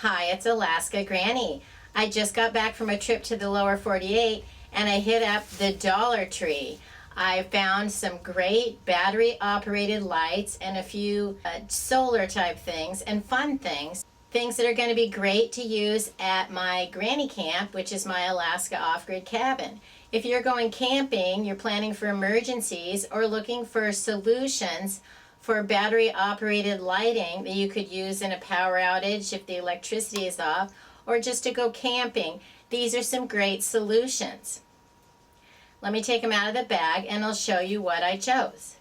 Hi, it's Alaska Granny. I just got back from a trip to the lower 48 and I hit up the Dollar Tree. I found some great battery operated lights and a few solar type things and fun things. Things that are going to be great to use at my granny camp, which is my Alaska off-grid cabin. If you're going camping, you're planning for emergencies, or looking for solutions for battery operated lighting that you could use in a power outage if the electricity is off, or just to go camping, these are some great solutions. Let me take them out of the bag and I'll show you what I chose.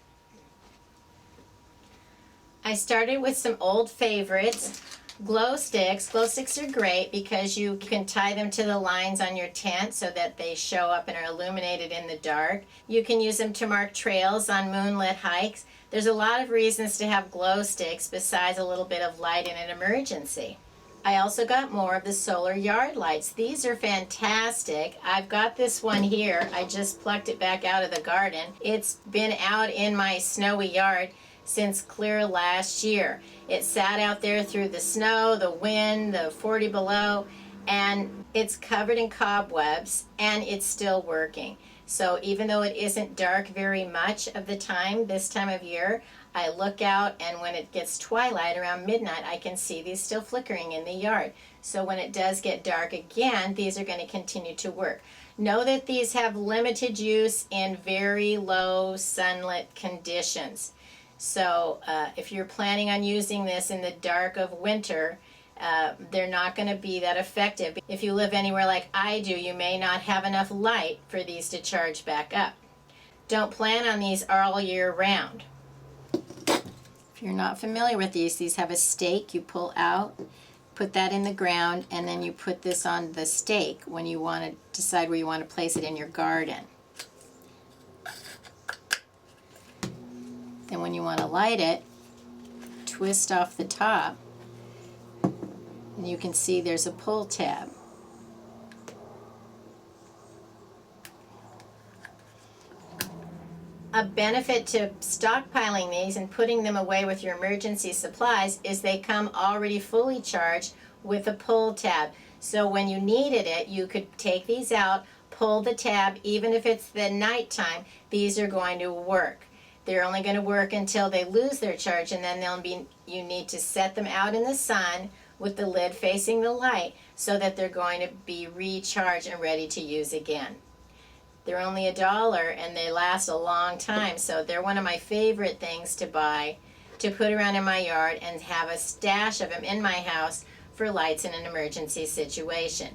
I started with some old favorites, glow sticks. Glow sticks are great because you can tie them to the lines on your tent so that they show up and are illuminated in the dark. You can use them to mark trails on moonlit hikes. There's a lot of reasons to have glow sticks besides a little bit of light in an emergency. I also got more of the solar yard lights. These are fantastic. I've got this one here. I just plucked it back out of the garden. It's been out in my snowy yard since clear last year. It sat out there through the snow, the wind, the 40 below, and it's covered in cobwebs and it's still working. So even though it isn't dark very much of the time this time of year, I look out and when it gets twilight around midnight, I can see these still flickering in the yard. So when it does get dark again, these are going to continue to work. Know that these have limited use in very low sunlit conditions. So if you're planning on using this in the dark of winter, they're not going to be that effective. If you live anywhere like I do, you may not have enough light for these to charge back up. Don't plan on these all year round. If you're not familiar with these have a stake you pull out, put that in the ground, and then you put this on the stake when you want to decide where you want to place it in your garden. Then when you want to light it, twist off the top, and you can see there's a pull tab. A benefit to stockpiling these and putting them away with your emergency supplies is they come already fully charged with a pull tab. So when you needed it, you could take these out, pull the tab. Even if it's the nighttime, these are going to work. They're only going to work until they lose their charge, and then you need to set them out in the sun with the lid facing the light so that they're going to be recharged and ready to use again. They're only $1 and they last a long time, so they're one of my favorite things to buy to put around in my yard and have a stash of them in my house for lights in an emergency situation.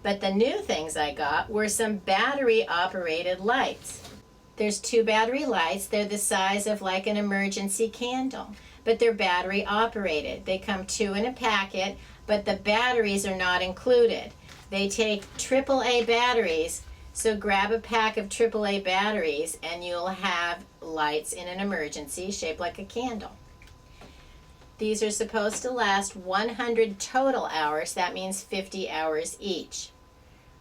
But the new things I got were some battery operated lights. There's 2 battery lights. They're the size of like an emergency candle, but they're battery operated. They come 2 in a packet, but the batteries are not included. They take AAA batteries, so grab a pack of AAA batteries and you'll have lights in an emergency shaped like a candle. These are supposed to last 100 total hours. That means 50 hours each.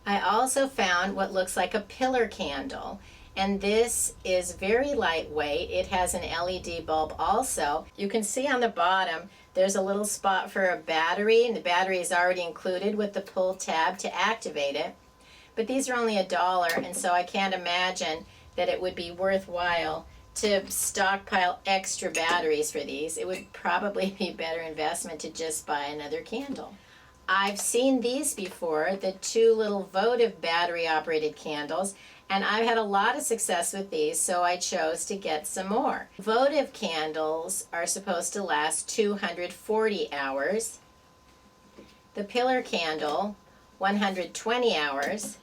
I also found what looks like a pillar candle, and this is very lightweight. It has an LED bulb also. You can see on the bottom there's a little spot for a battery, and the battery is already included with the pull tab to activate it. But these are only $1, and so I can't imagine that it would be worthwhile to stockpile extra batteries for these. It would probably be a better investment to just buy another candle. I've seen these before, the 2 little votive battery operated candles, and I've had a lot of success with these, so I chose to get some more. Votive candles are supposed to last 240 hours. The pillar candle, 120 hours,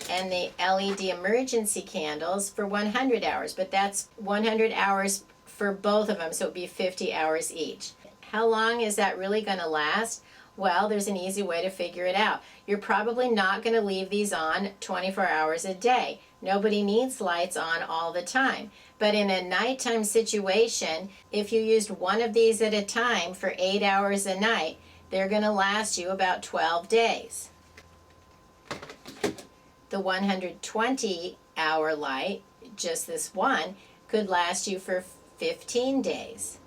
and the LED emergency candles for 100 hours, but that's 100 hours for both of them, so it would be 50 hours each. How long is that really going to last? Well, there's an easy way to figure it out. You're probably not going to leave these on 24 hours a day. Nobody needs lights on all the time. But in a nighttime situation, if you used one of these at a time for 8 hours a night, they're going to last you about 12 days. The 120-hour light, just this one, could last you for 15 days.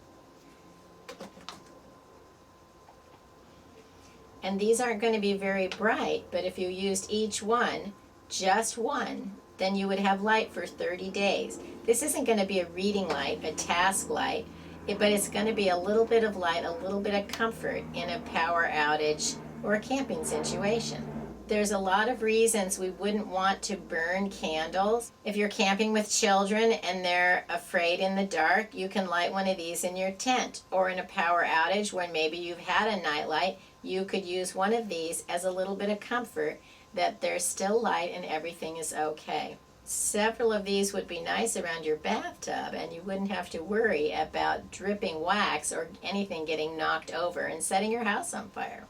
And these aren't going to be very bright, but if you used each one, just one, then you would have light for 30 days. This isn't going to be a reading light, a task light, but it's going to be a little bit of light, a little bit of comfort in a power outage or a camping situation. There's a lot of reasons we wouldn't want to burn candles. If you're camping with children and they're afraid in the dark, you can light one of these in your tent. Or in a power outage when maybe you've had a nightlight, you could use one of these as a little bit of comfort that there's still light and everything is okay. Several of these would be nice around your bathtub, and you wouldn't have to worry about dripping wax or anything getting knocked over and setting your house on fire.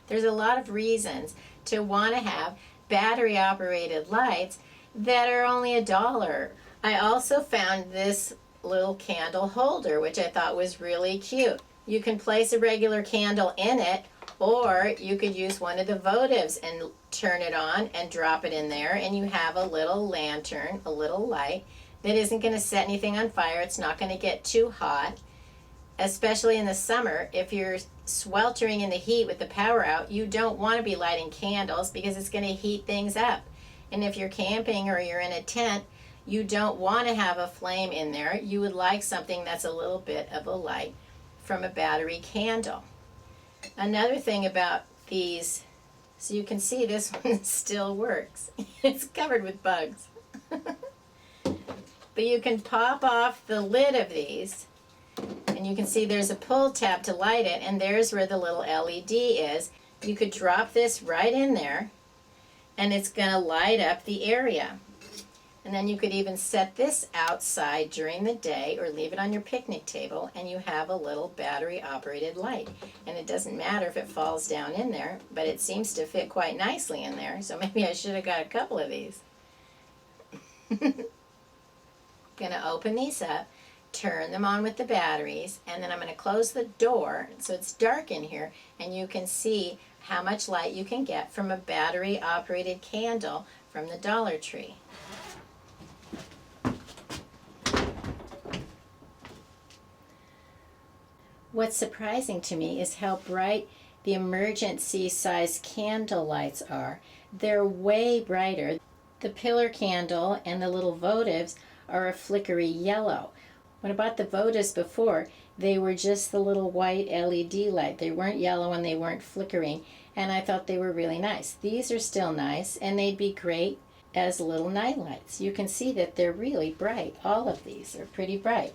There's a lot of reasons to want to have battery operated lights that are only $1. I also found this little candle holder, which I thought was really cute. You can place a regular candle in it, or you could use one of the votives and turn it on and drop it in there, and you have a little lantern, a little light that isn't going to set anything on fire. It's not going to get too hot, especially in the summer. If you're sweltering in the heat with the power out, you don't want to be lighting candles because it's going to heat things up. And if you're camping or you're in a tent, you don't want to have a flame in there. You would like something that's a little bit of a light from a battery candle. Another thing about these, so you can see this one still works. It's covered with bugs. But you can pop off the lid of these, and you can see there's a pull tab to light it, and there's where the little LED is. You could drop this right in there, and it's going to light up the area. And then you could even set this outside during the day or leave it on your picnic table, and you have a little battery operated light. And it doesn't matter if it falls down in there, but it seems to fit quite nicely in there, so maybe I should have got a couple of these. Gonna open these up, turn them on with the batteries, and then I'm going to close the door so it's dark in here, and you can see how much light you can get from a battery operated candle from the Dollar Tree. What's surprising to me is how bright the emergency size candle lights are. They're way brighter. The pillar candle and the little votives are a flickery yellow. When I bought the votives before, they were just the little white LED light. They weren't yellow and they weren't flickering, and I thought they were really nice. These are still nice, and they'd be great as little night lights. You can see that they're really bright. All of these are pretty bright.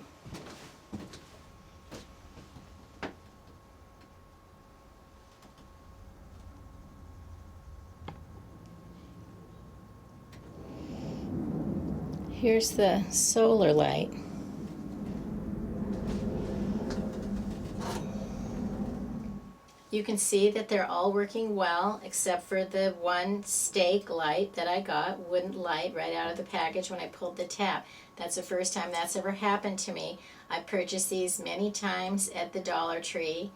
Here's the solar light. You can see that they're all working well, except for the one stake light that I got wouldn't light right out of the package when I pulled the tab. That's the first time that's ever happened to me. I purchased these many times at the Dollar Tree,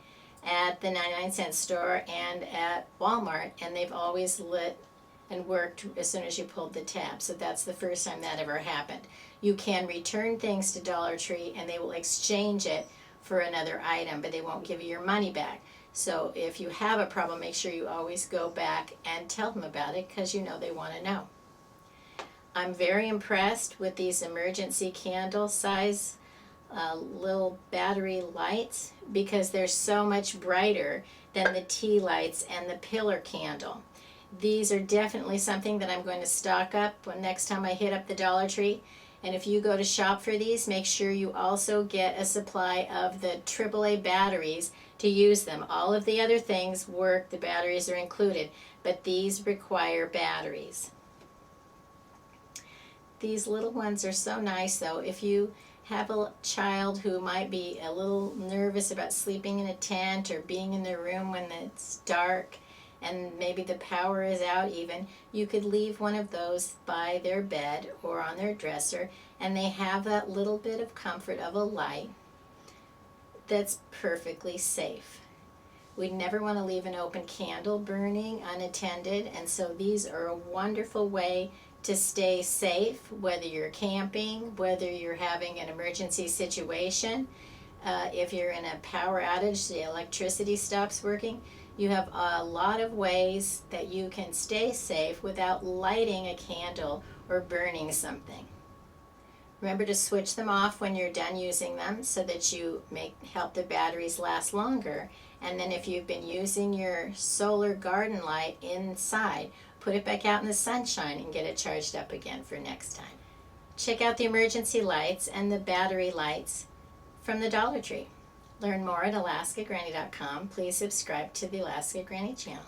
at the 99-cent store, and at Walmart, and they've always lit and worked as soon as you pulled the tab. So that's the first time that ever happened. You can return things to Dollar Tree and they will exchange it for another item, but they won't give you your money back. So if you have a problem, make sure you always go back and tell them about it, because you know they want to know. I'm very impressed with these emergency candle size little battery lights, because they're so much brighter than the tea lights and the pillar candle. These are definitely something that I'm going to stock up when next time I hit up the Dollar Tree. And if you go to shop for these, make sure you also get a supply of the AAA batteries to use them. All of the other things work, the batteries are included, but these require batteries. These little ones are so nice though. If you have a child who might be a little nervous about sleeping in a tent or being in their room when it's dark, and maybe the power is out even, you could leave one of those by their bed or on their dresser, and they have that little bit of comfort of a light that's perfectly safe. We never want to leave an open candle burning unattended, and so these are a wonderful way to stay safe, whether you're camping, whether you're having an emergency situation. If you're in a power outage, the electricity stops working, You have a lot of ways that you can stay safe without lighting a candle or burning something. Remember to switch them off when you're done using them so that you help the batteries last longer. And then if you've been using your solar garden light inside, put it back out in the sunshine and get it charged up again for next time. Check out the emergency lights and the battery lights from the Dollar Tree. Learn more at alaskagranny.com. Please subscribe to the Alaska Granny channel.